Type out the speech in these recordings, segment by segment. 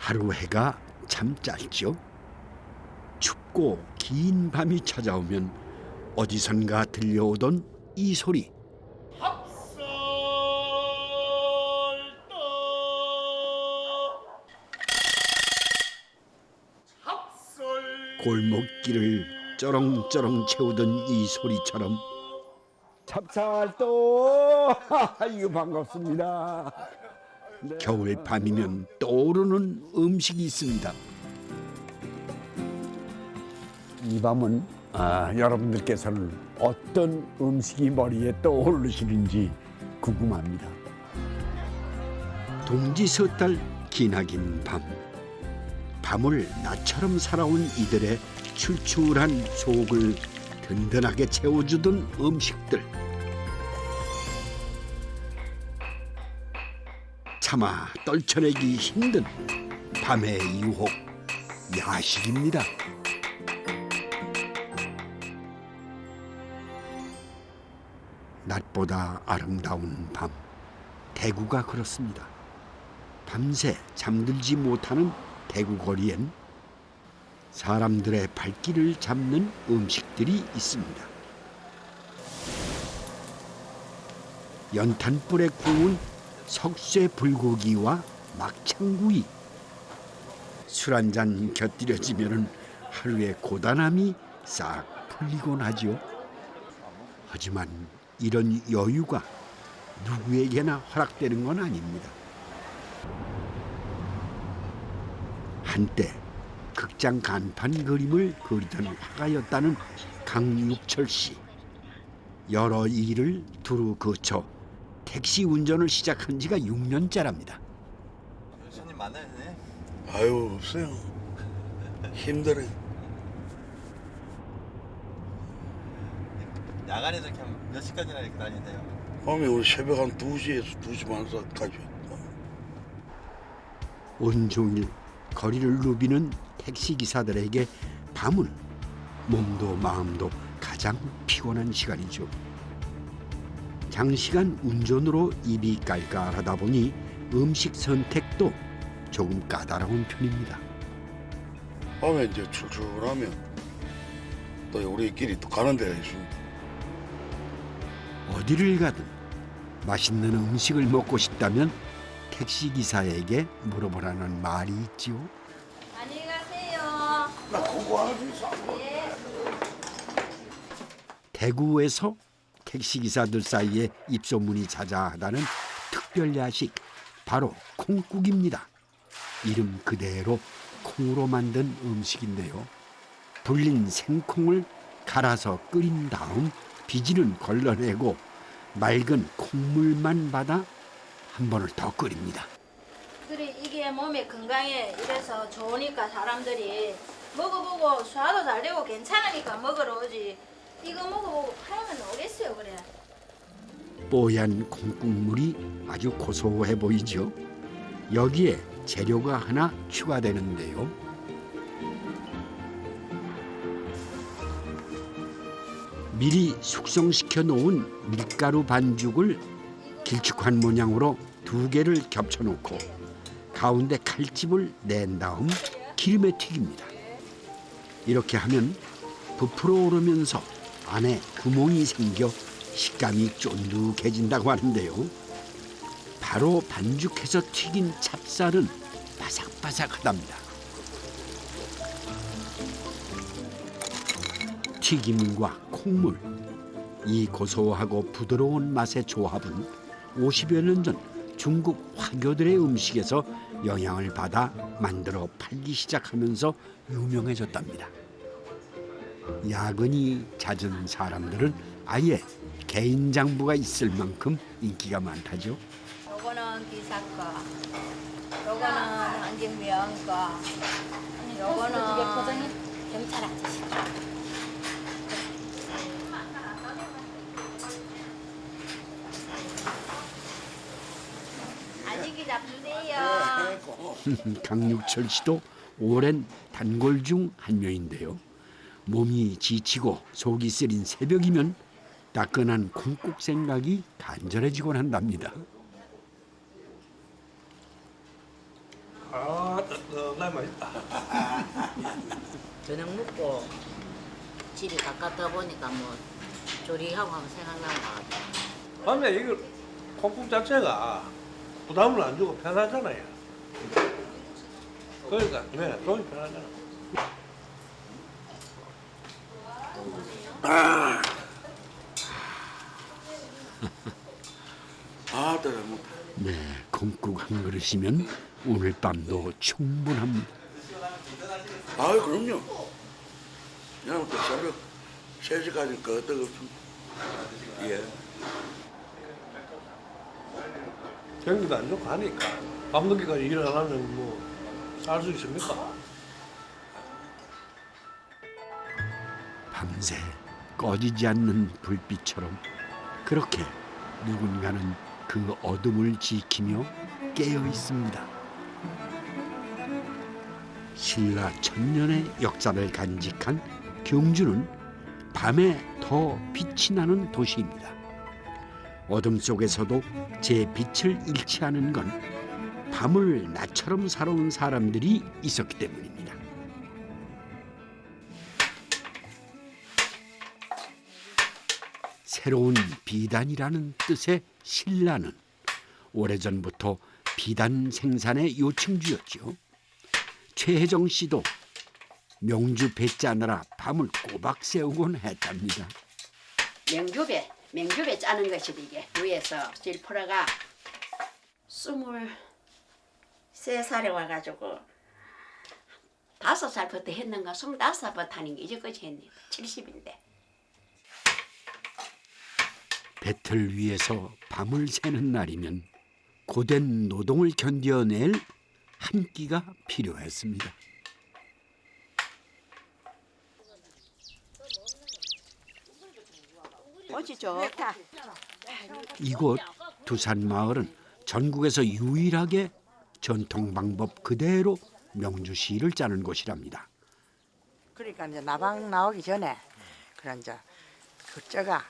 하루 해가 참 짧죠. 춥고 긴 밤이 찾아오면 어디선가 들려오던 이 소리. 골목길을 쩌렁쩌렁 채우던 이 소리처럼 찹쌀도 이거 반갑습니다. 네. 겨울 밤이면 떠오르는 음식이 있습니다. 이 밤은 여러분들께서는 어떤 음식이 머리에 떠오르시는지 궁금합니다. 동지 섣달 기나긴 밤. 밤을 나처럼 살아온 이들의 출출한 속을 든든하게 채워주던 음식들. 차마 떨쳐내기 힘든 밤의 유혹, 야식입니다. 낮보다 아름다운 밤, 대구가 그렇습니다. 밤새 잠들지 못하는 대구 거리엔 사람들의 발길을 잡는 음식들이 있습니다. 연탄불에 구운 석쇠 불고기와 막창구이. 술 한 잔 곁들여지면 하루의 고단함이 싹 풀리곤 하지요. 하지만 이런 여유가 누구에게나 허락되는 건 아닙니다. 한때 극장 간판 그림을 그리던 화가였다는 강육철 씨. 여러 일을 두루 거쳐 택시 운전을 시작한 지가 6년째랍니다. 손님 많아요, 선생님? 아유 없어요. 힘들어요. 야간에도 이렇게 몇 시까지나 이렇게 다니세요? 밤에 우리 새벽 한 2시에서 2시 반까지. 온종일 거리를 누비는 택시기사들에게 밤은 몸도 마음도 가장 피곤한 시간이죠. 장시간 운전으로 입이 깔깔하다 보니 음식 선택도 조금 까다로운 편입니다. 밤에 이제 출출하면 또 우리끼리 또 가는 데가 있습니다. 어디를 가든 맛있는 음식을 먹고 싶다면 택시기사에게 물어보라는 말이 있지요. 안녕히 가세요. 나 그거 하나 좀 있어. 예. 대구에서 택시기사들 사이에 입소문이 자자하다는 특별 야식, 바로 콩국입니다. 이름 그대로 콩으로 만든 음식인데요. 불린 생콩을 갈아서 끓인 다음 비지는 걸러내고 맑은 콩물만 받아 한 번을 더 끓입니다. 그래 이게 몸에 건강에 이래서 좋으니까 사람들이 먹어보고 소화도 잘 되고 괜찮으니까 먹으러 오지. 이거 먹어보고 팔면 오겠어요 그래. 뽀얀 콩국물이 아주 고소해 보이죠. 여기에 재료가 하나 추가되는데요. 미리 숙성시켜 놓은 밀가루 반죽을 길쭉한 모양으로 2개를 겹쳐 놓고 가운데 칼집을 낸 다음 기름에 튀깁니다. 이렇게 하면 부풀어 오르면서 안에 구멍이 생겨 식감이 쫀득해진다고 하는데요. 바로 반죽해서 튀긴 찹쌀은 바삭바삭하답니다. 튀김과 콩물, 이 고소하고 부드러운 맛의 조합은 50여 년 전 중국 화교들의 음식에서 영향을 받아 만들어 팔기 시작하면서 유명해졌답니다. 야근이 잦은 사람들은 아예 개인 장부가 있을 만큼 인기가 많다죠. 요거는 기사 거, 요거는 환경미원 거, 요거는 경찰 아저씨 거. 아직이 잡수세요. 강육철 씨도 오랜 단골 중 한 명인데요. 몸이 지치고 속이 쓰린 새벽이면 따끈한 콩국 생각이 간절해지곤 한답니다. 아, 나 맛있다. 저녁 먹고 집이 가깝다 보니까 뭐 조리하고 하면 생각나는 것 같아요. 밤에 이거 콩국 자체가 부담을 안 주고 편하잖아요. 그러니까 네, 돈이 편하잖아. 아, 들 못. 네, 콩국 한 그릇이면 오늘 밤도 충분합니다. 아, 그럼요. 그냥 또 새벽 3시까지 끄떡 없습니다. 예. 경기도 안 좋고 하니까 밤늦게까지 일 안 하면 뭐 살 수 있습니까? 밤새 꺼지지 않는 불빛처럼 그렇게 누군가는 그 어둠을 지키며 깨어 있습니다. 신라 천년의 역사를 간직한 경주는 밤에 더 빛이 나는 도시입니다. 어둠 속에서도 제 빛을 잃지 않은 건 밤을 나처럼 살아온 사람들이 있었기 때문입니다. 새로운 비단이라는 뜻의 신라는 오래전부터 비단 생산의 요충지였죠. 최혜정 씨도 명주 배 짜느라 밤을 꼬박 새우곤 했답니다. 맹주배 짜는 것이 이게 위에서 질포라가 23살에 와가지고 5살부터 했는가 25살부터 하는 게 이제까지 했네. 70인데. 배틀 위에서 밤을 새는 날이면 고된 노동을 견뎌낼 한 끼가 필요했습니다. 어찌 좋다. 이곳 두산마을은 전국에서 유일하게 전통 방법 그대로 명주시를 짜는 곳이랍니다. 그러니까 이제 나방 나오기 전에 그런 이제 그 쪄가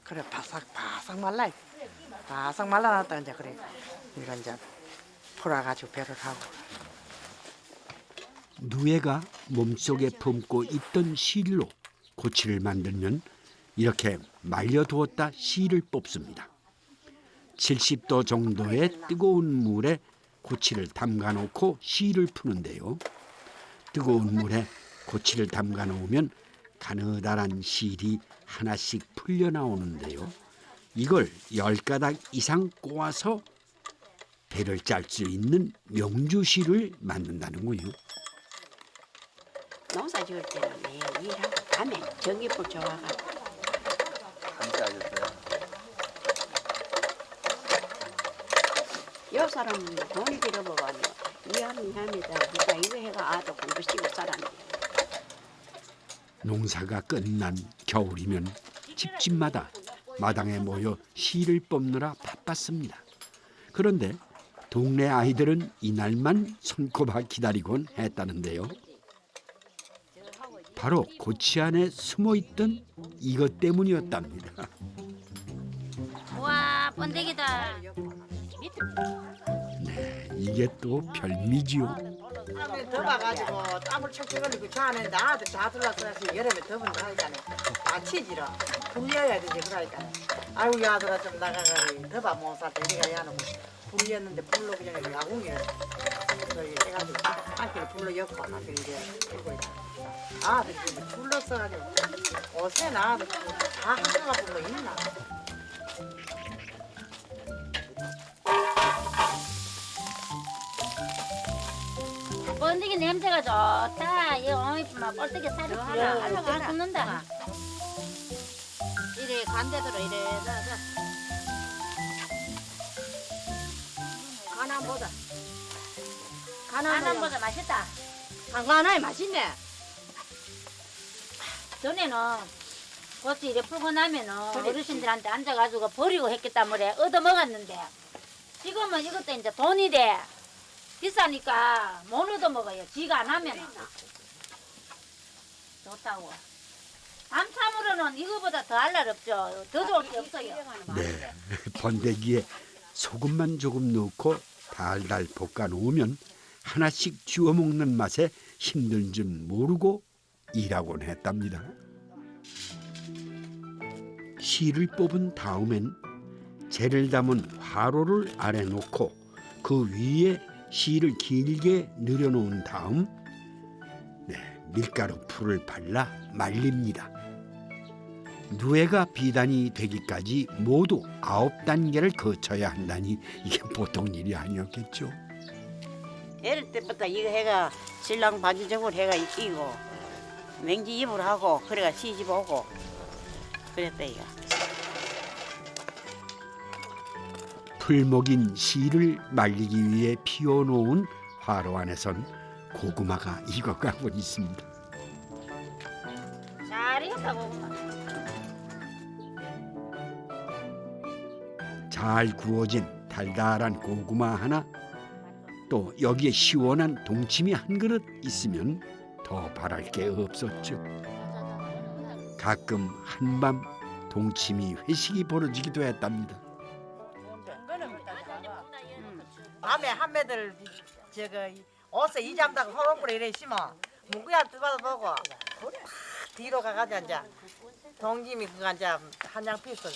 그래 바삭바삭 말라놨다 이제 그래 이거 이제 풀어가지고 배를 하고. 누에가 몸속에 품고 있던 실로 고치를 만들면 이렇게 말려두었다 실을 뽑습니다. 70도 정도의 뜨거운 물에 고치를 담가 놓고 실을 푸는데요. 뜨거운 물에 고치를 담가 놓으면 가느다란 실이 하나씩 풀려 나오는데요. 이걸 10가닥 이상 꼬아서 배를 짤 수 있는 명주실을 만든다는군요. 농사 지을 때는 매일 일하고 밤에 전기불 좋아가지고 함께 하셨어요? 요 사람은 돈이 빌어먹어요. 미안합니다. 그러니까 이거 해가 아도 공부시키고 살았네. 농사가 끝난 겨울이면 집집마다 마당에 모여 실을 뽑느라 바빴습니다. 그런데 동네 아이들은 이날만 손꼽아 기다리곤 했다는데요. 바로 고치 안에 숨어있던 이것 때문이었답니다. 와 번데기다. 네, 이게 또 별미지요. 땀에 더봐가지고 땀을 척척 흘리고 저 안에 나한테 다 들어와서 여름에 더운 나니까네 다 치지라 불려야 되지 그러니까 아이고 야들아 좀 나가가리 더봐 못 살때 이리가 야는 불렸는데 불로 그냥 야궁이를 저기 해가지고 한끼를 불로 엮고 한끼를 이제 들고 있다 아들 불러 써가지고 옷에 나도 다 한가가 불로 있나 번데기 냄새가 좋다. 이 어머니 막 번데기 살이 잘 굽는다. 이래 간대대로 이래. 가난보다 간한보다 맛있다. 간간하니 맛있네. 전에는 고추 이래 풀고 나면은 어르신들한테 앉아가지고 버리고 했겠다 뭐래 얻어 먹었는데 지금은 이것도 이제 돈이 돼. 비싸니까 못 얻어 먹어요. 지가 안 하면은 좋다고. 밤참으로는 이거보다 더 할 날 없죠. 더 좋을 게 없어요. 네, 번데기에 소금만 조금 넣고 달달 볶아 놓으면 하나씩 쥐어 먹는 맛에 힘든 줄 모르고 일하곤 했답니다. 실을 뽑은 다음엔 재를 담은 화로를 아래 놓고 그 위에 실을 길게 늘여놓은 다음 밀가루 풀을 발라 말립니다. 누에가 비단이 되기까지 모두 9단계를 거쳐야 한다니 이게 보통 일이 아니었겠죠. 어릴 때부터 이거 해가 신랑 바지적으로 해가 입히고 맹지 입을 하고 그래가 시집 오고 그랬다 이거. 풀먹인 실을 말리기 위해 피워놓은 화로 안에선 고구마가 익어가고 있습니다. 잘 익었다 고구마. 잘 구워진 달달한 고구마 하나, 또 여기에 시원한 동치미 한 그릇 있으면 더 바랄 게 없었죠. 가끔 한밤 동치미 회식이 벌어지기도 했답니다. 밤에 한매들 저거 옷에 이잠다가 호롱불에 이래 심어 문구야 뜨거워 보고 뒤로 가가지고 앉아 동심이 그거 앉아 한장 피스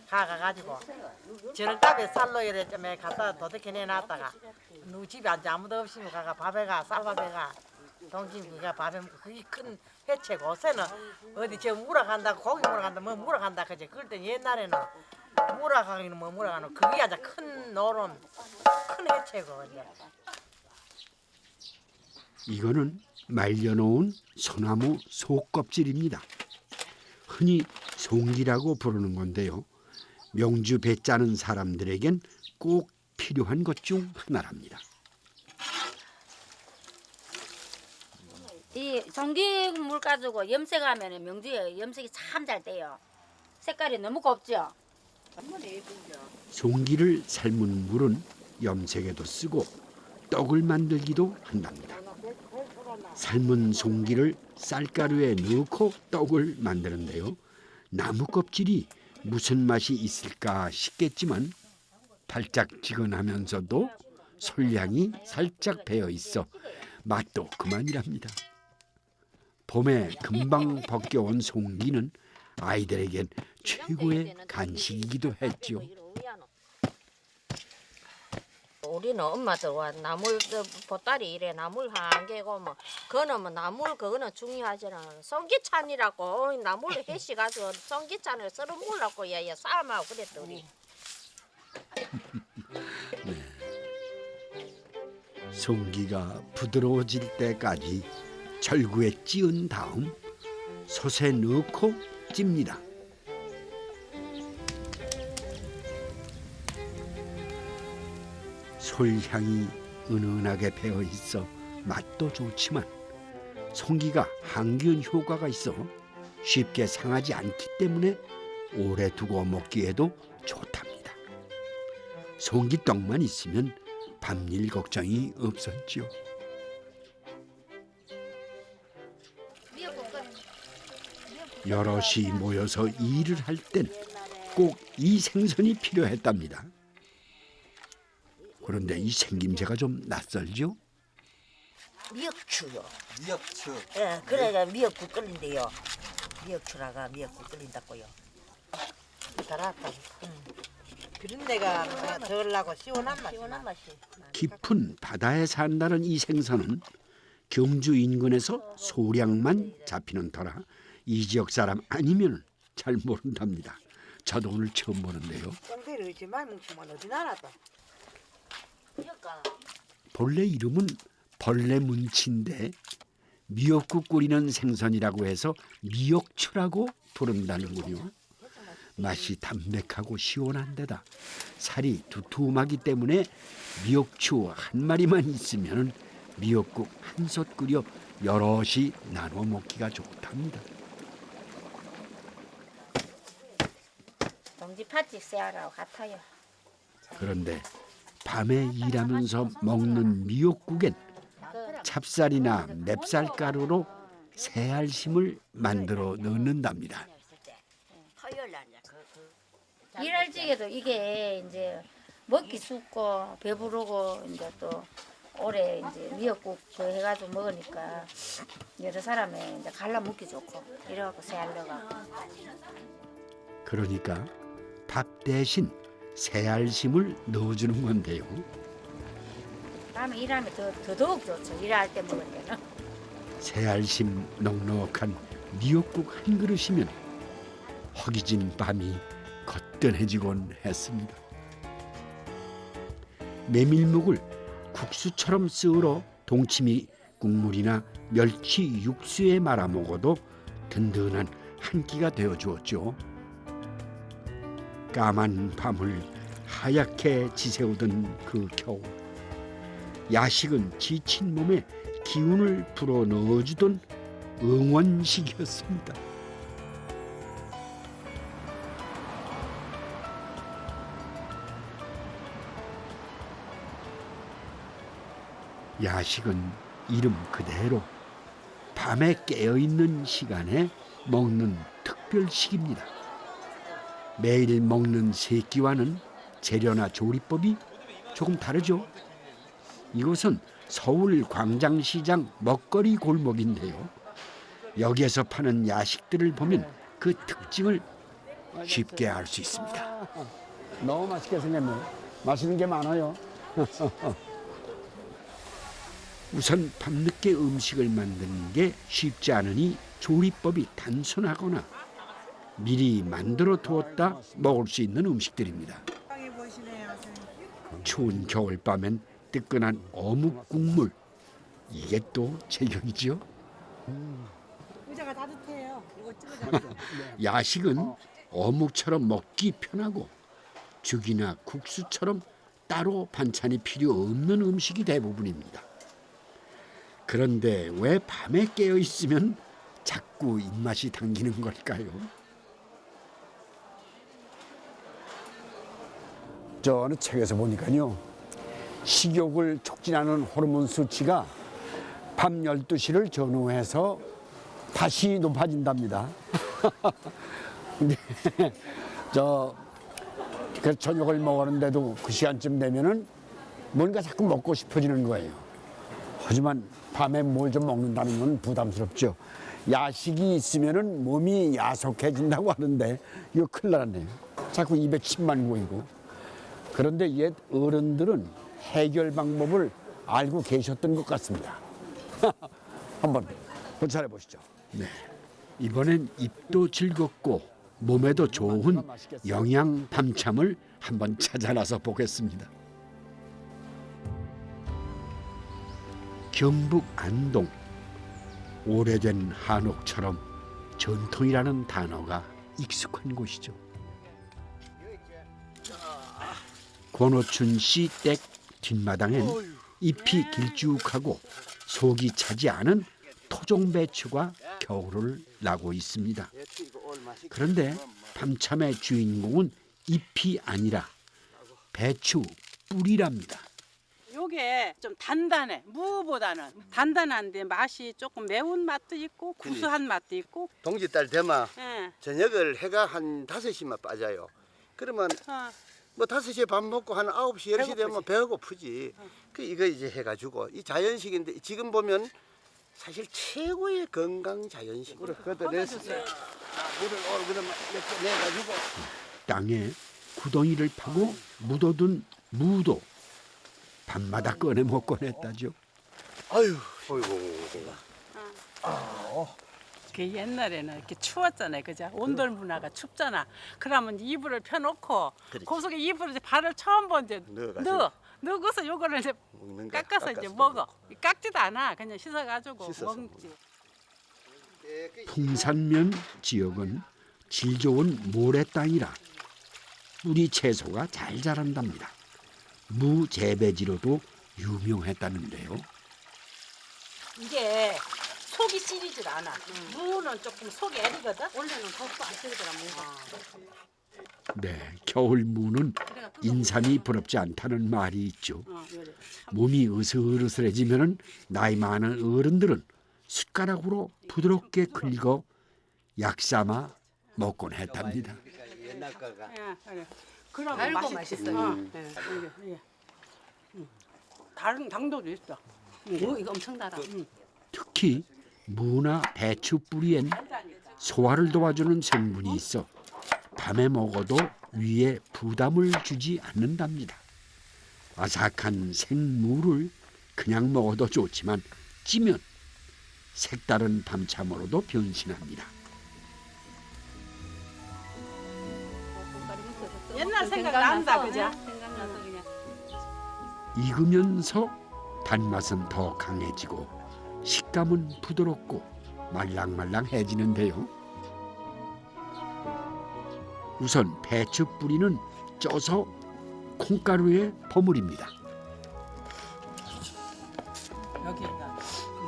가가지고 저녁밥에 쌀로 이래 좀 갖다 도둑해 놨다가 누 집에 앉아 아무도 없으면 가가 밥에 가 쌀밥에 가 동심 그가 밥에 먹고 그게 큰 해체고 요새는 어디 저 물어 간다 고기 물어 간다 뭐 물어 간다 그지 그럴 때 옛날에는 물어 가기는 뭐 물어 가는 그게 아주 큰 노름 큰 해체고 이제. 이거는 말려놓은 소나무 속껍질입니다. 흔히 송기라고 부르는 건데요. 명주 배 짜는 사람들에겐 꼭 필요한 것 중 하나랍니다. 이 전기물 가지고 염색하면 명주에 염색이 참 잘 돼요. 색깔이 너무 곱죠. 송기를 삶은 물은 염색에도 쓰고 떡을 만들기도 한답니다. 삶은 송기를 쌀가루에 넣고 떡을 만드는데요. 나무 껍질이 무슨 맛이 있을까 싶겠지만 달짝지근하면서도 솔향이 살짝 배어 있어 맛도 그만이랍니다. 봄에 금방 벗겨온 송기는 아이들에겐 최고의 간식이기도 했죠. 우리는 엄마도 와 나물 보따리 이래 나물 한 개고 뭐 그거는 뭐 나물 그거는 중요하지 않아. 성기찬이라고 나물을 해시 가지고 성기찬을 썰어 먹으려고 야야 삶아 그랬더 우리. 송기가 부드러워질 때까지 절구에 찧은 다음 솥에 넣고 찝니다. 솔향이 은은하게 배어 있어 맛도 좋지만 송기가 항균 효과가 있어 쉽게 상하지 않기 때문에 오래 두고 먹기에도 좋답니다. 송기떡만 있으면 밤일 걱정이 없었죠. 여럿이 모여서 일을 할 땐 꼭 이 생선이 필요했답니다. 그런데 이 생김새가 좀 낯설죠? 미역추요. 미역추. 예, 그래가 미역국 끓인대요. 미역추라가 미역국 끓인다고요. 달았다. 그런 데가 덜라고 시원한 맛이. 시원한 맛이. 깊은 바다에 산다는 이 생선은 경주 인근에서 소량만 잡히는 터라 이 지역 사람 아니면 잘 모른답니다. 저도 오늘 처음 보는데요. 꽁대를 어찌 많이 뭉치면 어디 나라다. 본래 이름은 벌레 문치인데 미역국 끓이는 생선이라고 해서 미역추라고 부른다는군요. 맛이 담백하고 시원한 데다 살이 두툼하기 때문에 미역추 한 마리만 있으면 미역국 한 솥 끓여 여럿이 나눠 먹기가 좋답니다. 동지 팥집 세아라고 같아요. 그런데 밤에 일하면서 먹는 미역국엔 찹쌀이나 맵쌀가루로 새알심을 만들어 넣는답니다. 일할 적에도 이게 이제 먹기 쉽고 배부르고 이제 또 올해 이제 미역국 그 해가지고 먹으니까 여러 사람에 이제 갈라 먹기 좋고 이래갖고 새알 넣어가. 그러니까 밥 대신 새알심을 넣어주는 건데요. 다음에 일하면 더더욱 좋죠. 일할 때 먹을 때는. 새알심 넉넉한 미역국 한 그릇이면 허기진 밤이 거뜬해지곤 했습니다. 메밀묵을 국수처럼 썰어 동치미 국물이나 멸치 육수에 말아 먹어도 든든한 한 끼가 되어 주었죠. 까만 밤을 하얗게 지새우던 그 겨울, 야식은 지친 몸에 기운을 불어 넣어주던 응원식이었습니다. 야식은 이름 그대로 밤에 깨어있는 시간에 먹는 특별식입니다. 매일 먹는 세 끼와는 재료나 조리법이 조금 다르죠. 이곳은 서울 광장시장 먹거리 골목인데요. 여기에서 파는 야식들을 보면 그 특징을 쉽게 알 수 있습니다. 너무 맛있게 생겼네. 맛있는 게 많아요. 우선 밤늦게 음식을 만드는 게 쉽지 않으니 조리법이 단순하거나 미리 만들어 두었다 먹을 수 있는 음식들입니다. 추운 겨울밤엔 뜨끈한 어묵 국물, 이게 또 제격이죠. 의자가 따뜻해요. 야식은 어묵처럼 먹기 편하고 죽이나 국수처럼 따로 반찬이 필요 없는 음식이 대부분입니다. 그런데 왜 밤에 깨어 있으면 자꾸 입맛이 당기는 걸까요? 저 어느 책에서 보니까요, 식욕을 촉진하는 호르몬 수치가 밤 12시를 전후해서 다시 높아진답니다. 근데 그 저녁을 먹었는데도 그 시간쯤 되면은 뭔가 자꾸 먹고 싶어지는 거예요. 하지만 밤에 뭘 좀 먹는다는 건 부담스럽죠. 야식이 있으면은 몸이 야속해진다고 하는데 이거 큰일 났네요. 자꾸 입에 침만 고이고. 그런데 옛 어른들은 해결 방법을 알고 계셨던 것 같습니다. 한번 관찰해 보시죠. 네, 이번엔 입도 즐겁고 몸에도 좋은 영양 밤참을 한번 찾아 나서 보겠습니다. 경북 안동, 오래된 한옥처럼 전통이라는 단어가 익숙한 곳이죠. 권오춘 씨 댁 뒷마당엔 잎이 길쭉하고 속이 차지 않은 토종배추가 겨울을 나고 있습니다. 그런데 밤참의 주인공은 잎이 아니라 배추 뿌리랍니다. 요게 좀 단단해. 무보다는 단단한데 맛이 조금 매운 맛도 있고 구수한 맛도 있고. 동짓달 되면 예. 저녁을 해가 한 5시만 빠져요. 그러면 뭐 5시에 밥 먹고 한 9시, 10시 되면 배가 고프지. 그 이거 이제 해가지고 이 자연식인데 지금 보면 사실 최고의 건강 자연식으로 걷어내서 물을 그러면 이렇게 내가지고 땅에 구덩이를 파고 묻어둔 무도 밤마다 꺼내 먹곤 했다죠. 아유, 어이구. 그 옛날에는 이렇게 추웠잖아요, 그죠? 온돌 문화가 춥잖아. 그러면 이불을 펴놓고 그 속에 이불에 이제 발을 처음 먼저 넣어서 요거를 이제 깎아서 이제 먹어. 깎지도 않아, 그냥 씻어가지고 먹지. 풍산면 지역은 질 좋은 모래 땅이라 뿌리 채소가 잘 자란답니다. 무 재배지로도 유명했다는데요. 이게 속이 찌리질 않아. 무는 조금 속이 애리거든. 원래는 속도 안 찌르더라 무가. 네, 겨울 무는 인삼이 부럽지 않다는 말이 있죠. 몸이 으슬으슬해지면 나이 많은 어른들은 숟가락으로 부드럽게 긁어 약 삼아 먹곤 했답니다. 옛날 거가. 그럼 맛있어요. 다른 당도도 있어. 이거 엄청 달아. 특히 무나 배추 뿌리엔 소화를 도와주는 성분이 있어 밤에 먹어도 위에 부담을 주지 않는답니다. 아삭한 생무를 그냥 먹어도 좋지만 찌면 색다른 밤참으로도 변신합니다. 옛날 생각난다, 그죠? 생각나서 그냥. 익으면서 단맛은 더 강해지고 식감은 부드럽고 말랑말랑해지는데요. 우선 배추 뿌리는 쪄서 콩가루에 버무립니다. 여기가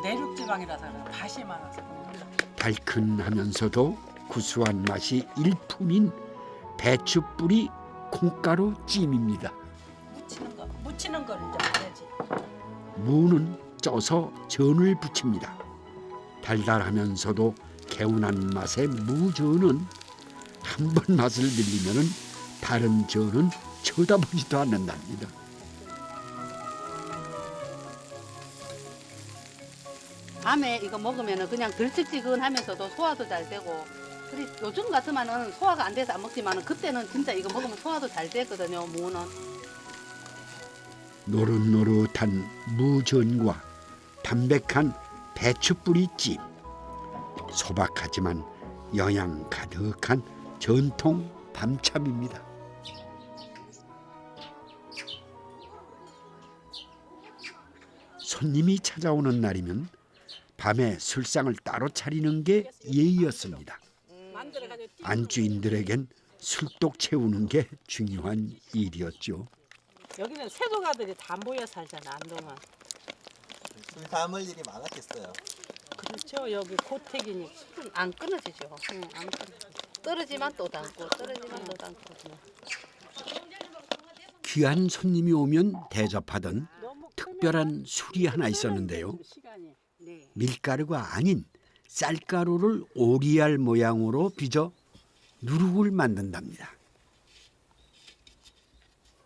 내륙 지방이라서 그래. 밭이 많아서 그런가. 달큰하면서도 구수한 맛이 일품인 배추 뿌리 콩가루 찜입니다. 묻히는 거를 이제 말해야지. 무는 쪄서 전을 부칩니다. 달달하면서도 개운한 맛의 무전은 한 번 맛을 들리면은 다른 전은 쳐다보지도 않는답니다. 밤에 이거 먹으면 그냥 들찍지근하면서도 소화도 잘 되고. 그리고 요즘 같으면은 소화가 안 돼서 안 먹지만은 그때는 진짜 이거 먹으면 소화도 잘 되거든요. 무는. 노릇노릇한 무전과 담백한 배추뿌리찜, 소박하지만 영양 가득한 전통 밤참입니다. 손님이 찾아오는 날이면 밤에 술상을 따로 차리는 게 예의였습니다. 안주인들에겐 술독 채우는 게 중요한 일이었죠. 여기는 세도가들이 다 모여 살잖아, 안동은. 술 담을 일이 많았겠어요. 그렇죠. 여기 고택이니. 안 끊어지죠. 안 끊어. 떨어지만 또 담고, 떨어지만 또 담고. 귀한 손님이 오면 대접하던 특별한 술이 하나 있었는데요. 밀가루가 아닌 쌀가루를 오리알 모양으로 빚어 누룩을 만든답니다.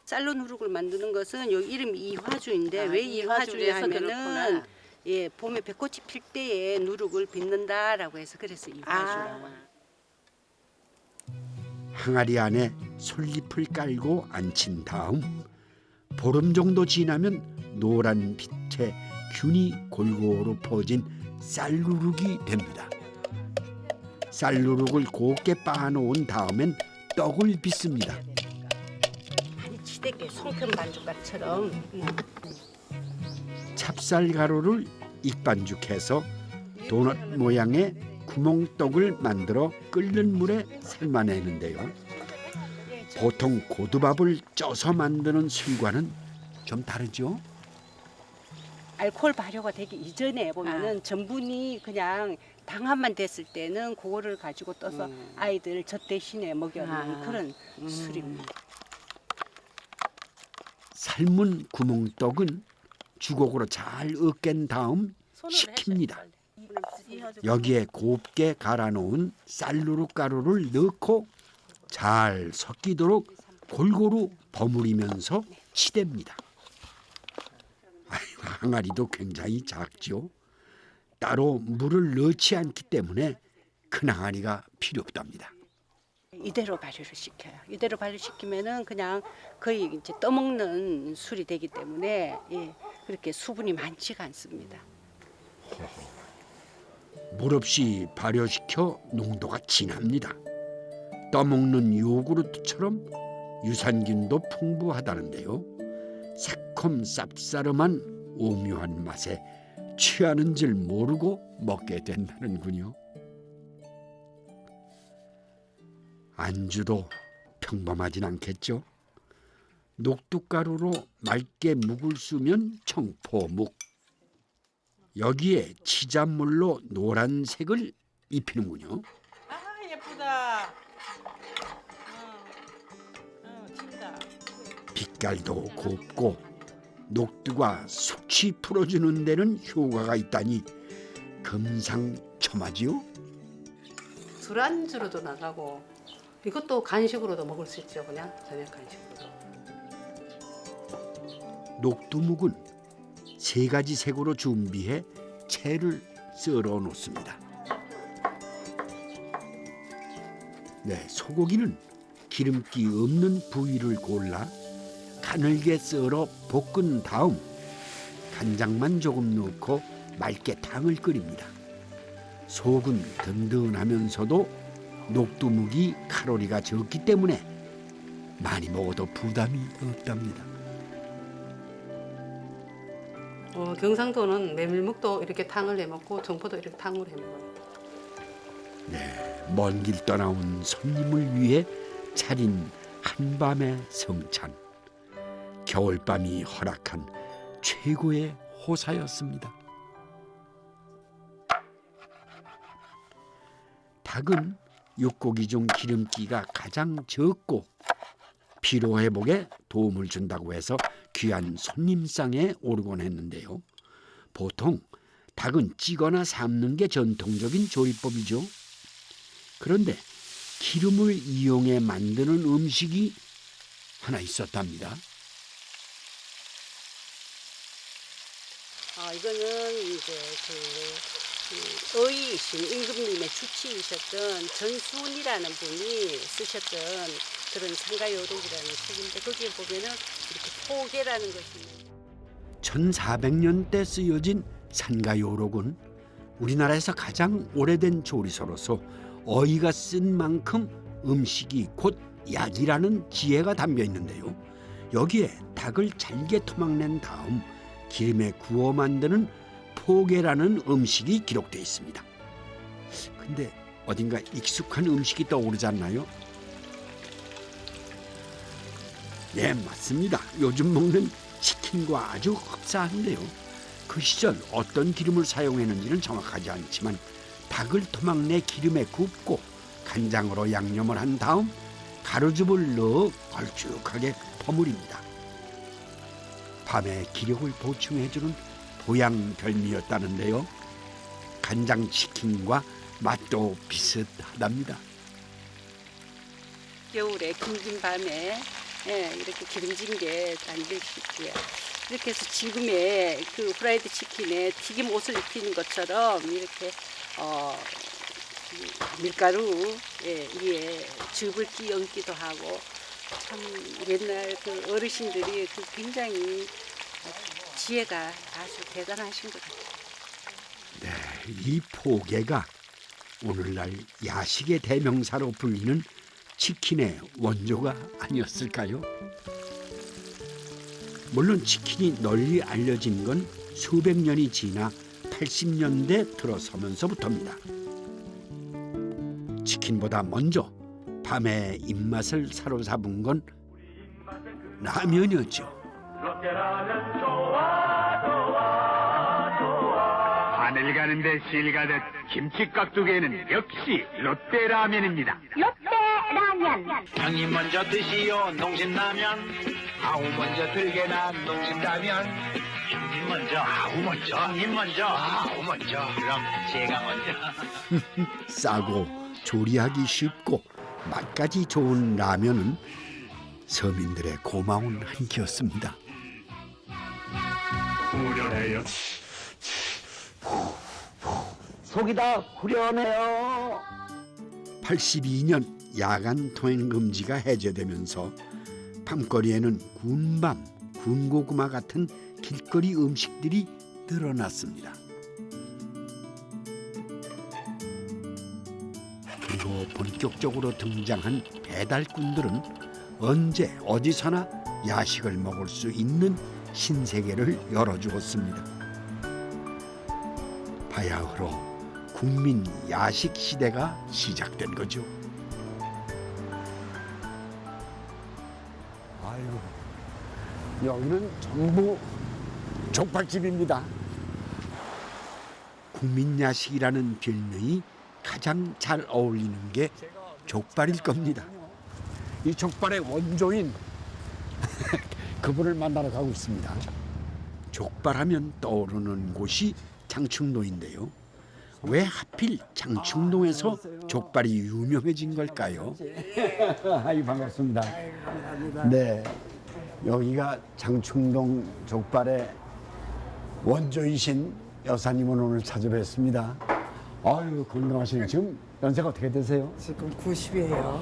쌀로 누룩을 만드는 것은 여기 이름이 이화주인데 왜 이화주래서 이화주냐 하면은 그렇구나. 봄에 백꽃이 필 때에 누룩을 빚는다라고 해서 그래서 이화주라고. 항아리 안에 솔잎을 깔고 앉힌 다음 보름 정도 지나면 노란 빛에 균이 골고루 퍼진 쌀누룩이 됩니다. 쌀누룩을 곱게 빻아놓은 다음엔 떡을 빚습니다. 아니 치대게 송편 반죽밥처럼. 찹쌀가루를 익반죽해서 도넛 모양의 구멍떡을 만들어 끓는 물에 삶아내는데요. 보통 고두밥을 쪄서 만드는 술과는 좀 다르죠? 알코올 발효가 되기 이전에 보면은 전분이 그냥 당한만 됐을 때는 그거를 가지고 떠서 아이들 젖 대신에 먹여놓는 그런 술입니다. 삶은 구멍떡은 주걱으로 잘 으깬 다음 식힙니다. 여기에 곱게 갈아놓은 쌀누룩 가루를 넣고 잘 섞이도록 골고루 버무리면서 치댑니다. 항아리도 굉장히 작죠. 따로 물을 넣지 않기 때문에 큰 항아리가 필요 없답니다. 이대로 발효를 시켜요. 이대로 발효시키면은 그냥 거의 이제 떠먹는 술이 되기 때문에 그렇게 수분이 많지가 않습니다. 물 없이 발효시켜 농도가 진합니다. 떠먹는 요구르트처럼 유산균도 풍부하다는데요. 새콤 쌉싸름한 오묘한 맛에 취하는 줄 모르고 먹게 된다는군요. 안주도 평범하진 않겠죠. 녹두가루로 맑게 묵을 쓰면 청포묵. 여기에 치잣물로 노란색을 입히는군요. 아, 예쁘다. 진짜. 빛깔도 곱고 녹두가 숙취 풀어주는 데는 효과가 있다니 금상첨화지요. 술안주로도 나가고 이것도 간식으로도 먹을 수 있죠. 그냥 저녁 간식으로. 녹두묵은 3가지 색으로 준비해 채를 썰어 놓습니다. 네, 소고기는 기름기 없는 부위를 골라 가늘게 썰어 볶은 다음 간장만 조금 넣고 맑게 탕을 끓입니다. 속은 든든하면서도 녹두묵이 칼로리가 적기 때문에 많이 먹어도 부담이 없답니다. 경상도는 메밀묵도 이렇게 탕을 해먹고 정포도 이렇게 탕을 해먹어요. 네, 먼 길 떠나온 손님을 위해 차린 한밤의 성찬. 겨울밤이 허락한 최고의 호사였습니다. 닭은 육고기 중 기름기가 가장 적고 피로 회복에 도움을 준다고 해서 귀한 손님상에 오르곤 했는데요. 보통 닭은 찌거나 삶는 게 전통적인 조리법이죠. 그런데 기름을 이용해 만드는 음식이 하나 있었답니다. 이거는 이제 어이이신 임금님의 주치이셨던 전순이라는 분이 쓰셨던 그런 상가요록이라는 책인데 거기에 보면은 이렇게 포개라는 것이 1400년대 쓰여진 산가요록은 우리나라에서 가장 오래된 조리서로서 어이가 쓴 만큼 음식이 곧 약이라는 지혜가 담겨 있는데요. 여기에 닭을 잘게 토막낸 다음 기름에 구워 만드는 포개라는 음식이 기록되어 있습니다. 근데 어딘가 익숙한 음식이 떠오르지 않나요? 네, 맞습니다. 요즘 먹는 치킨과 아주 흡사한데요. 그 시절 어떤 기름을 사용했는지는 정확하지 않지만 닭을 토막내 기름에 굽고 간장으로 양념을 한 다음 가루즙을 넣어 걸쭉하게 버무립니다. 밤에 기력을 보충해주는 보양별미였다는데요. 간장치킨과 맛도 비슷하답니다. 겨울에 긴긴 밤에 이렇게 기름진 게 만들시고요. 이렇게 해서 지금의 그 프라이드 치킨에 튀김 옷을 입히는 것처럼 이렇게 밀가루 위에 즙을 끼얹기도 하고 참 옛날 그 어르신들이 그 굉장히 지혜가 아주 대단하신 것 같아요. 네, 이 포개가 오늘날 야식의 대명사로 불리는 치킨의 원조가 아니었을까요? 물론 치킨이 널리 알려진 건 수백 년이 지나 80년대 들어서면서부터입니다. 치킨보다 먼저 밤의 입맛을 사로잡은 건 라면이었죠. 하늘 가는데 실 가듯 김치 깍두기에는 역시 롯데라면입니다. 롯데라면. 형이 먼저 드시오 농심라면. 아우 먼저 들게나 농심라면. 형님 먼저 아우 먼저. 형님 먼저 아우 먼저. 그럼 제가 먼저. 싸고 조리하기 쉽고 맛까지 좋은 라면은 서민들의 고마운 한 끼였습니다. 후련해요. 속이 다 후련해요. 82년 야간 통행 금지가 해제되면서 밤거리에는 군밤, 군고구마 같은 길거리 음식들이 늘어났습니다. 그리고 본격적으로 등장한 배달꾼들은 언제 어디서나 야식을 먹을 수 있는 신세계를 열어주었습니다. 바야흐로 국민 야식 시대가 시작된 거죠. 아유, 여기는 전부 족발집입니다. 국민 야식이라는 별명이 가장 잘 어울리는 게 족발일 겁니다. 이 족발의 원조인 그분을 만나러 가고 있습니다. 족발하면 떠오르는 곳이 장충동인데요. 왜 하필 장충동에서 족발이 유명해진 걸까요? 아이 반갑습니다. 네, 여기가 장충동 족발의 원조이신 여사님을 오늘 찾아뵙습니다. 아유, 건강하시네. 지금 연세가 어떻게 되세요? 지금 90이에요.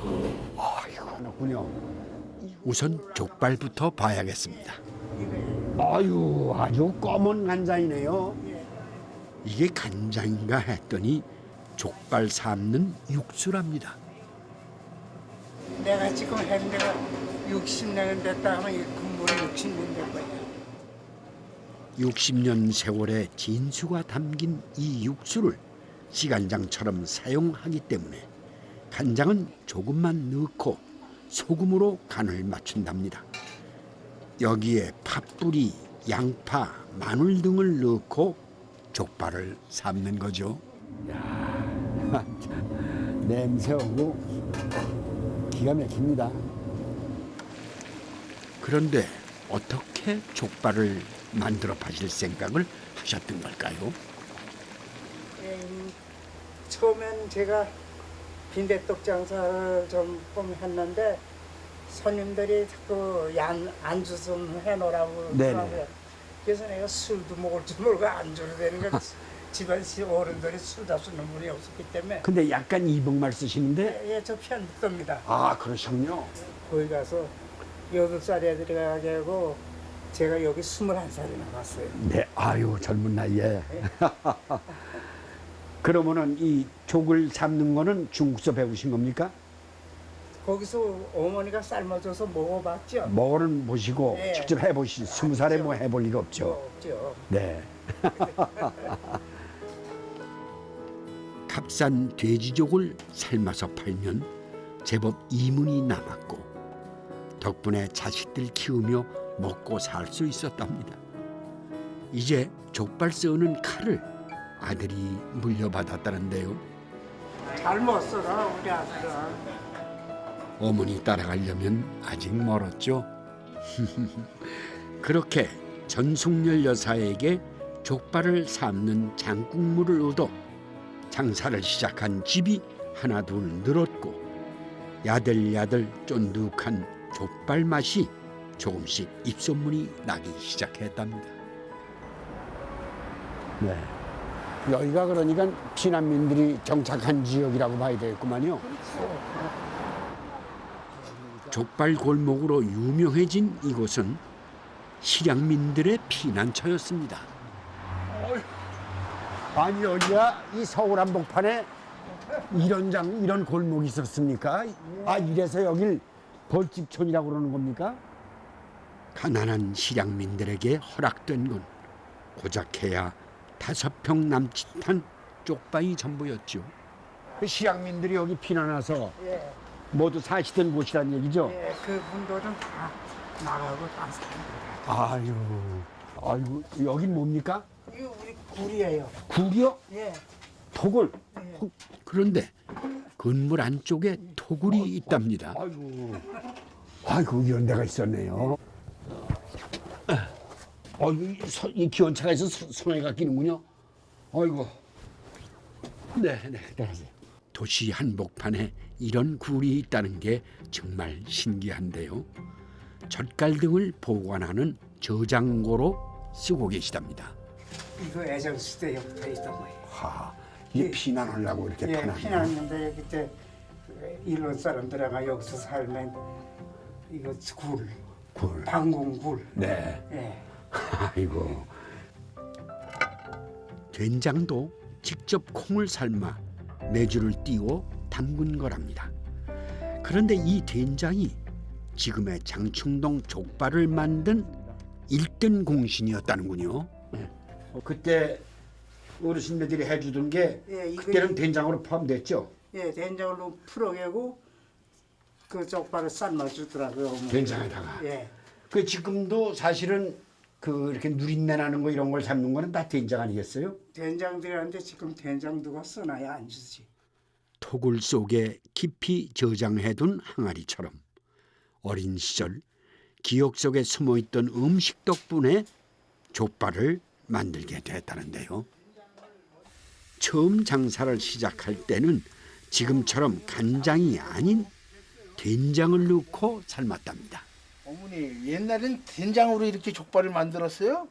아이고, 그렇군요. 우선 족발부터 봐야겠습니다. 아유, 아주 검은 간장이네요. 이게 간장인가 했더니 족발 삶는 육수랍니다. 내가 지금 한 데가 60년 됐다 하면 이 국물이 60년 된 거예요. 60년 세월의 진수가 담긴 이 육수를 시간장처럼 사용하기 때문에 간장은 조금만 넣고 소금으로 간을 맞춘답니다. 여기에 팥뿌리, 양파, 마늘 등을 넣고 족발을 삶는 거죠. 냄새하고 기가 막힙니다. 그런데 어떻게 족발을 만들어 파실 생각을 하셨던 걸까요? 처음엔 제가 빈대떡 장사를 좀 했는데 손님들이 자꾸 안주 좀 해놓으라고 네네. 그러더라고요. 그래서 내가 술도 먹을 줄 모르고 안주를 되는 거 집안 어른들이 술 잡수는 분이 없었기 때문에. 근데 약간 이북말 쓰시는데? 예, 저 편집도입니다. 아, 그러시군요. 거기 가서 8살 애들이 가게 하고 제가 여기 21살이 나갔어요. 네, 아유, 젊은 나이에. 그러면은 이 족을 삶는 거는 중국서 배우신 겁니까? 거기서 어머니가 삶아줘서 먹어봤죠. 먹어는 보시고 네. 직접 해보시. 20살에 뭐 해볼 리가 없죠. 없죠. 네. 값싼 돼지족을 삶아서 팔면 제법 이문이 남았고 덕분에 자식들 키우며 먹고 살 수 있었답니다. 이제 족발 써는 칼을 아들이 물려받았다는데요. 잘 못 써라 우리 아들은. 어머니 따라가려면 아직 멀었죠. 그렇게 전숙렬 여사에게 족발을 삶는 장국물을 얻어 장사를 시작한 집이 하나둘 늘었고 야들야들 쫀득한 족발 맛이 조금씩 입소문이 나기 시작했답니다. 네. 여기가 그러니까 피난민들이 정착한 지역이라고 봐야 되겠구만요. 족발 골목으로 유명해진 이곳은 실향민들의 피난처였습니다. 아니, 여기가 이 서울 한복판에 이런 골목이 있었습니까? 아, 이래서 여길 벌집촌이라고 그러는 겁니까? 가난한 실향민들에게 허락된 건 고작해야 5평 남짓한 쪽방이 전부였죠. 그 실향민들이 여기 피난와서 예. 모두 사시던 곳이란 얘기죠? 예, 그 분들은 다 나가고 딴 사람들. 아이고, 여긴 뭡니까? 이거 우리 굴이에요. 굴이요? 예. 토굴. 그런데 건물 안쪽에 토굴이 있답니다. 아이고, 이런 데가 있었네요. 이 기온차가 있어 손에가 끼는군요. 아이고. 네, 들어가세요. 도시 한복판에 이런 굴이 있다는 게 정말 신기한데요. 젓갈 등을 보관하는 저장고로 쓰고 계시답니다. 이거 예전 시대부터 있던 거예요. 이게 피난하려고 이렇게 예, 파는 피난했는데 그때 일본 사람들하고 여기서 살면 이거 굴. 방공굴. 네. 예. 아이고. 된장도 직접 콩을 삶아 메주를 띄워 담근 거랍니다. 그런데 이 된장이 지금의 장충동 족발을 만든 1등 공신이었다는군요. 그때 어르신들이 해주던 게 예, 그때는 된장으로 포함됐죠? 예, 된장으로 풀어내고 그 족발을 삶아주더라고요. 어머니가. 된장에다가. 예. 그 지금도 사실은 그 이렇게 누린내 나는 거 이런 걸 삶는 거는 다 된장 아니겠어요? 된장 들어가는데 지금 된장 누가 써놔야 안 주지. 토굴 속에 깊이 저장해둔 항아리처럼 어린 시절 기억 속에 숨어있던 음식 덕분에 족발을 만들게 됐다는데요. 처음 장사를 시작할 때는 지금처럼 간장이 아닌 된장을 넣고 삶았답니다. 어머니 옛날엔 된장으로 이렇게 족발을 만들었어요?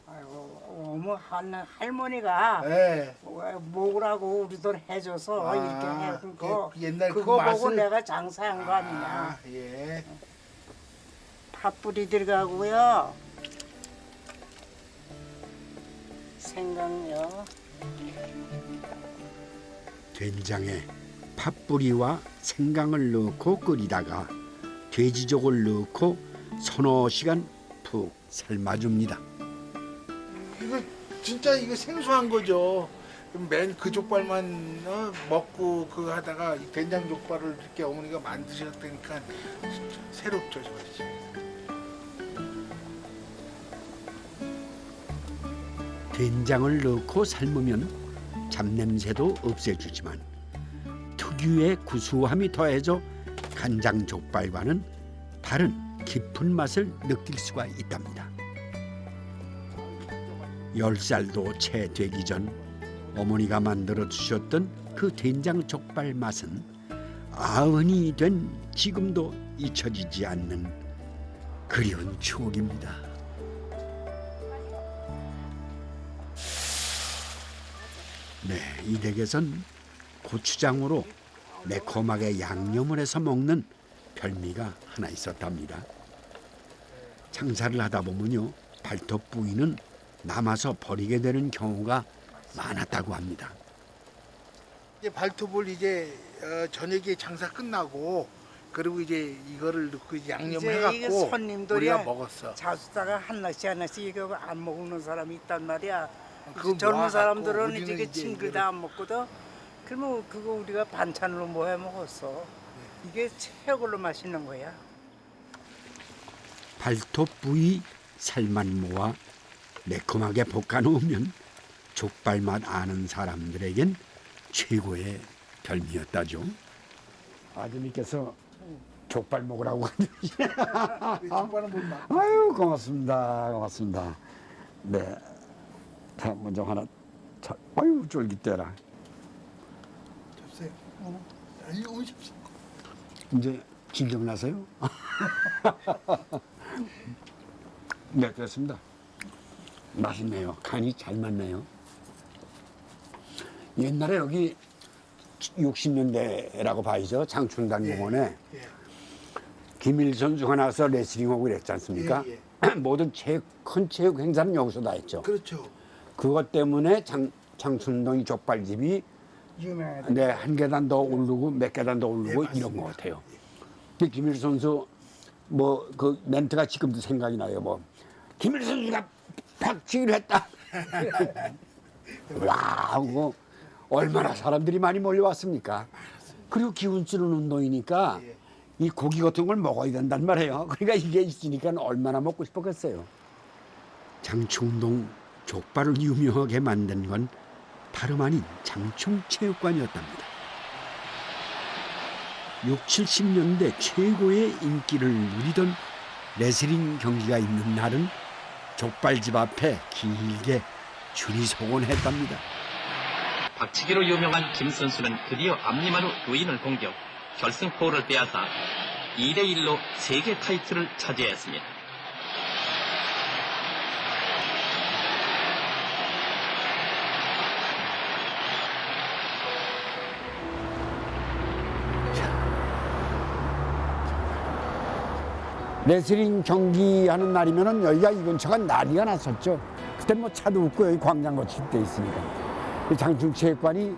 아이고 어머 할머니가 네. 먹으라고 우리 돈 해줘서 이렇게 해준 거 옛날 그 그거 보고 맛을- 내가 장사한 거 아니냐. 예. 팥뿌리 들어가고요. 생강요. 된장에 팥뿌리와 생강을 넣고 끓이다가 돼지족을 넣고 서너 시간 푹 삶아줍니다. 이거 진짜 이거 생소한 거죠. 맨 그 족발만 먹고 그 하다가 이 된장 족발을 이렇게 어머니가 만드셨다니까 새롭죠, 저것이. 된장을 넣고 삶으면 잡냄새도 없애주지만 특유의 구수함이 더해져 간장 족발과는 다른 깊은 맛을 느낄 수가 있답니다. 10살도 채 되기 전 어머니가 만들어 주셨던 그 된장 족발 맛은 아흔이 된 지금도 잊혀지지 않는 그리운 추억입니다. 네, 이 댁에선 고추장으로 매콤하게 양념을 해서 먹는 별미가 하나 있었답니다. 장사를 하다 보면요, 발톱 부위는 남아서 버리게 되는 경우가 많았다고 합니다. 이제 발톱을 이제 저녁에 장사 끝나고 그리고 이제 이거를 넣고 이제 이제 이게 양념해갖고 손님들이 우리가 먹었어. 자수다가 하나씩 이거 안 먹는 사람이 있단 말이야. 그거 젊은 모아갖고 사람들은 우리는 이게 이제 징글 다 안 먹거든. 그러면 그거 우리가 반찬으로 뭐 해 먹었어. 이게 최고로 맛있는 거야. 발톱 부위 살만 모아 매콤하게 볶아 놓으면 족발 맛 아는 사람들에겐 최고의 별미였다죠. 아드님께서 족발 먹으라고 족발은 못 먹. 아유 고맙습니다. 고맙습니다. 네. 자 먼저 하나. 자, 아유 쫄깃대라. 접세요. 이거 오십시오. 이제 진정 나세요? 네, 됐습니다. 맛있네요. 간이 잘 맞네요. 옛날에 여기 60년대라고 봐야죠. 장춘단공원에 김일 선수가 나와서 레슬링하고 이랬지 않습니까? 모든 큰 체육 행사는 여기서 다 했죠. 그렇죠. 그것 때문에 장춘동이 족발집이 네, 한 계단 더 오르고 몇 계단 더 오르고 이런 것 같아요. 근데 김일 선수 뭐 그 멘트가 지금도 생각이 나요. 뭐 김일 선수가 박치기를 했다. 와, 뭐 얼마나 사람들이 많이 몰려왔습니까? 그리고 기운 쓰는 운동이니까 이 고기 같은 걸 먹어야 된단 말이에요. 그러니까 이게 있으니까 얼마나 먹고 싶었겠어요. 장충동 족발을 유명하게 만든 건 다름 아닌 장충체육관이었답니다. 60, 70년대 최고의 인기를 누리던 레슬링 경기가 있는 날은 족발집 앞에 길게 줄이 서곤 했답니다. 박치기로 유명한 김 선수는 드디어 앞니만우 루인을 공격, 결승포를 빼앗아 2대1로 세계 타이틀을 차지했습니다. 레슬링 경기하는 날이면은 여기가 이 근처가 난리가 났었죠. 그때 뭐 차도 없고 여기 광장 거칠 때 있으니까. 이 장충체육관이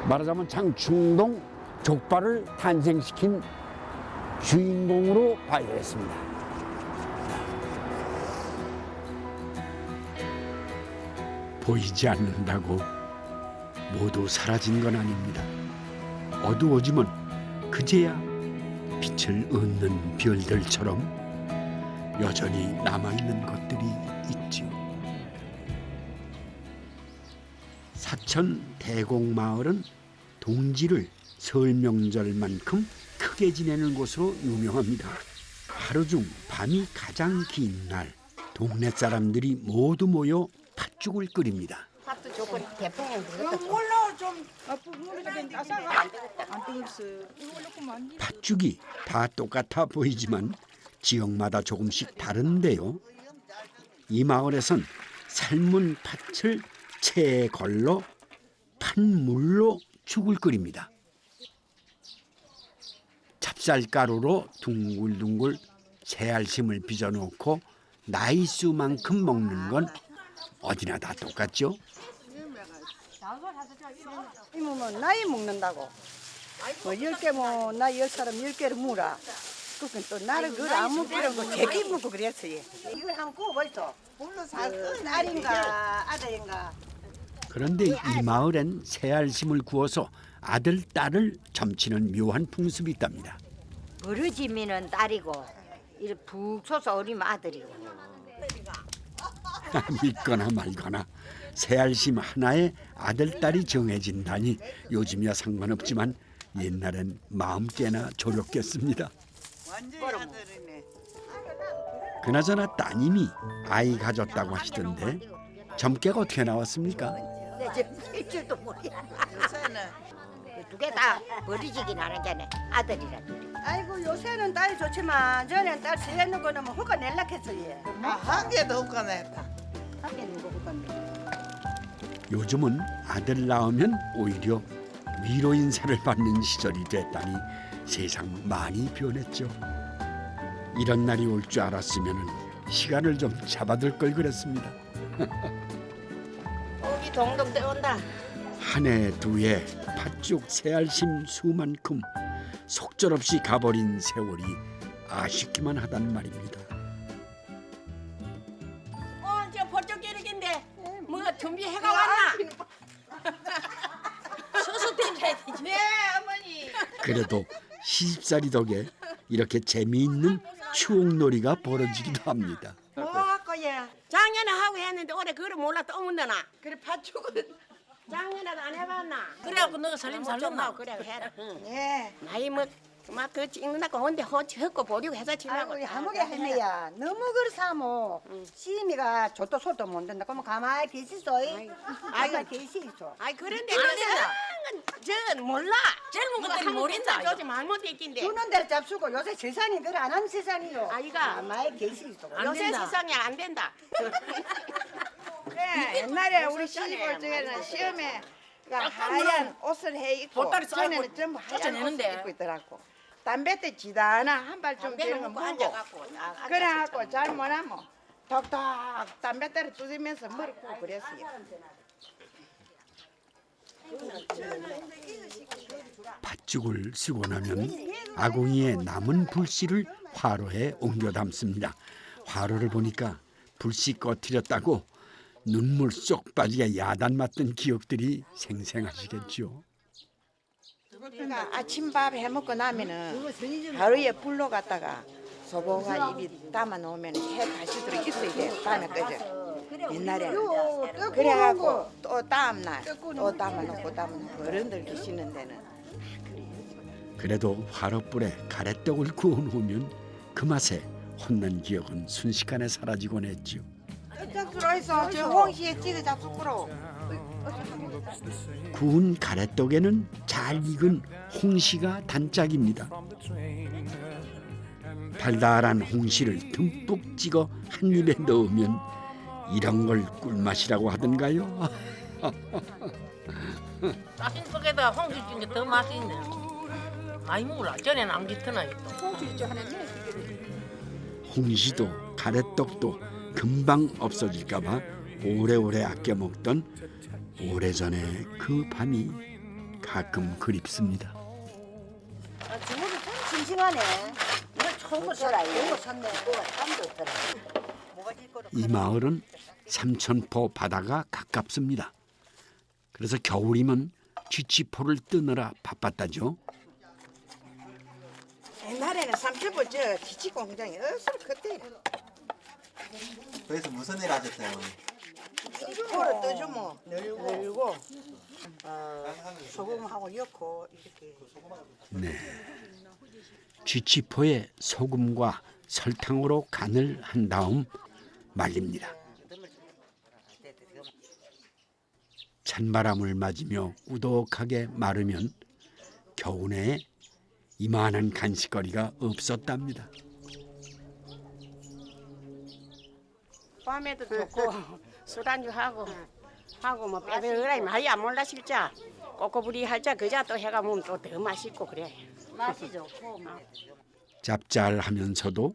말하자면 장충동 족발을 탄생시킨 주인공으로 봐야 되겠습니다. 보이지 않는다고 모두 사라진 건 아닙니다. 어두워지면 그제야 빛을 얻는 별들처럼 여전히 남아있는 것들이 있지요. 사천 대곡마을은 동지를 설 명절만큼 크게 지내는 곳으로 유명합니다. 하루 중 밤이 가장 긴 날, 동네 사람들이 모두 모여 팥죽을 끓입니다. 팥도 좋고 대풍에 몰라 좀 안 뜨겁어. 팥죽이 다 똑같아 보이지만 지역마다 조금씩 다른데요. 이 마을에선 삶은 팥을 체에 걸러 팥물로 죽을 끓입니다. 찹쌀가루로 둥글둥글 새알심을 빚어놓고 나이수만큼 먹는 건 어디나 다 똑같죠? 이모면 나이 먹는다고. 뭐 10개 뭐 나 10사람 10개를 무라. 그건 또 나를 그걸 안 먹으려고 대기 먹고 그랬어요. 이걸 한번 구워보이소. 물로 살건 딸인가 아들인가. 그런데 이 마을엔 새알심을 구워서 아들, 딸을 점치는 묘한 풍습이 있답니다. 버르지면은 딸이고 이렇게 푹 쳐서 어리면 아들이고. 믿거나 말거나 새알심 하나에 아들, 딸이 정해진다니 요즘이야 상관없지만 옛날엔 마음 깨나 조렸겠습니다. 그나저나 따님이 아이 가졌다고 하시던데 점괘가 어떻게 나왔습니까? 내 지금 일주일도 모르야. 두 개 다 버리지긴 하는 게네 아들이라. 아이고 요새는 딸이 좋지만 전에는 딸 세는 거는 뭐 허가 낼락했어요. 한 개도 허가 냈다. 한 개는 거 허가 냈다. 요즘은 아들 낳으면 오히려 위로 인사를 받는 시절이 됐다니 세상 많이 변했죠. 이런 날이 올 줄 알았으면 시간을 좀 잡아둘 걸 그랬습니다. 고기 동동 떠온다. 한 해 두 해 팥죽 새알심 수만큼 속절없이 가버린 세월이 아쉽기만 하단 말입니다. 저 벌쩍 깨르긴데 뭐가 준비해가 왔나? 소스 땡겨야 되지. 네 어머니. 그래도 시집살이 덕에 이렇게 재미있는 추억놀이가 벌어지기도 합니다. 뭐 할 거야? 작년에 하고 했는데 올해 그걸 몰라 또 없는데나. 그래 팥죽은 작년에도 안 해봤나? 그래갖고 너가 살림 살렸나? 그래 해라. 네. 나이 뭐막그 찍는다고 혼데 헛고 보려고 해서 치려고. 아이고 한국에 할매야 너무 그렇사모 시미가 저도 소도 못 된다. 그러면 가만히 계시소. 가만히 계시소. 아이 그런데 저 몰라. 젊은 것들이 모른다. 요즘 말못 있긴데. 주는 대로 잡수고 요새 세상이 그래 안 하는 세상이요. 아이가 가만히 계시소. 요새 세상이 안 된다. 그래 옛날에 우리 시집올 적에는 시험에 하얀 옷을 해 입고 전에는 전부 하얀 옷을 입고 있더라고. 담배 때 지다나 한 발 좀 되는 거 먹고 그래갖고 잘못하면 덕덕 담배 때를 두드리면서 머리 고 그랬어요. 팥죽을 쓰고 나면 아궁이에 남은 불씨를 화로에 옮겨 담습니다. 화로를 보니까 불씨 꺼트렸다고 눈물 쏙 빠지게 야단 맞던 기억들이 생생하시겠죠. 그러니까 아침밥 해 먹고 나면은 하루에 불로 갔다가 소보가 입이 담아 놓으면 해 다시 들어 있어야 돼. 밤에 그죠? 옛날에는 그래갖고 또 다음 날 또 담아 놓고 어른들 계시는 데는 그래도 화로불에 가래떡을 구워놓으면 그 맛에 혼난 기억은 순식간에 사라지곤 했죠. 잡수로 있어. 저 홍시에 찍어 잡수꾸로. 구운 가래떡에는 잘 익은 홍시가 단짝입니다. 달달한 홍시를 듬뿍 찍어 한 입에 넣으면 이런 걸 꿀맛이라고 하던가요? 따신 속에다 홍시 찐 게 더 맛있네. 많이 먹으라. 전에는 안 기트나 있어. 홍시도 가래떡도 금방 없어질까봐 오래오래 아껴 먹던 오래전의 그 밤이 가끔 그립습니다. 주먹이 참 싱싱하네. 이거 좋은 거 샀네. 좋은 거 샀네. 뭐가 땀도 없더라. 이 마을은 삼천포 바다가 가깝습니다. 그래서 겨울이면 쥐치포를 뜨느라 바빴다죠. 옛날에는 삼천포 저 지치 공장이 어서 그때 거기서 무슨 일 하셨어요? 포를 떠주면 뭐 늘고 소금하고 넣고 이렇게. 네, 쥐치포에 소금과 설탕으로 간을 한 다음 말립니다. 찬바람을 맞으며 우독하게 마르면 겨우내에 이만한 간식거리가 없었답니다. 밤에도 좋고 술안주 하고 뭐 빼빼그라이 많이 안 몰라 진짜. 꼬꼬부리 하자 그자 또 해가 먹으면 또 더 맛있고 그래. 맛이 좋고. 짭짤하면서도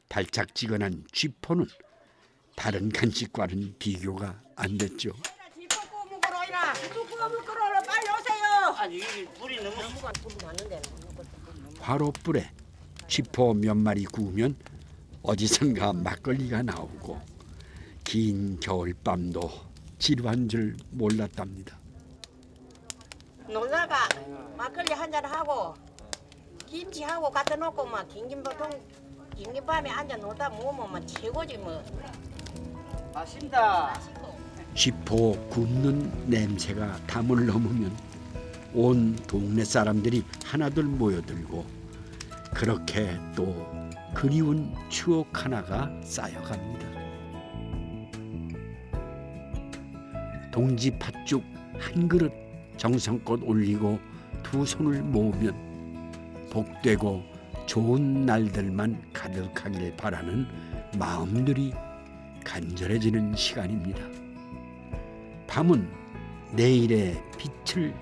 달짝지근한 쥐포는 다른 간식과는 비교가 안 됐죠. 빨리 오세요. 아니 불이 너무 많은데. 화로불에 쥐포 몇 마리 구우면 어디선가 막걸리가 나오고 긴 겨울밤도 지루한 줄 몰랐답니다. 놀다가 막걸리 한잔 하고 김치하고 갖다 놓고 막 긴김밤에 앉아 놀다 먹으면 최고지 뭐. 맛있다. 쥐포 굽는 냄새가 담을 넘으면 온 동네 사람들이 하나둘 모여들고 그렇게 또 그리운 추억 하나가 쌓여갑니다. 동지 팥죽 한 그릇 정성껏 올리고 두 손을 모으면 복되고 좋은 날들만 가득하길 바라는 마음들이 간절해지는 시간입니다. 밤은 내일의 빛을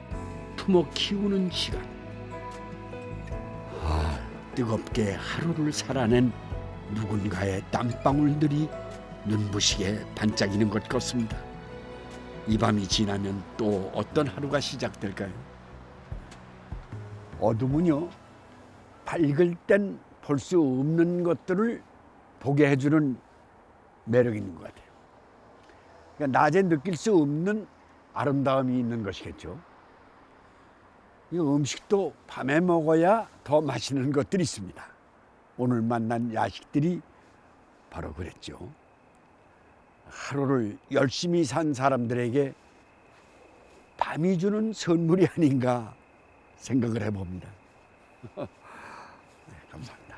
품어 키우는 시간. 뜨겁게 하루를 살아낸 누군가의 땀방울들이 눈부시게 반짝이는 것 같습니다. 이 밤이 지나면 또 어떤 하루가 시작될까요? 어둠은요, 밝을 땐 볼 수 없는 것들을 보게 해주는 매력이 있는 것 같아요. 그러니까 낮에 느낄 수 없는 아름다움이 있는 것이겠죠. 이 음식도 밤에 먹어야 더 맛있는 것들이 있습니다. 오늘 만난 야식들이 바로 그랬죠. 하루를 열심히 산 사람들에게 밤이 주는 선물이 아닌가 생각을 해봅니다. 네, 감사합니다.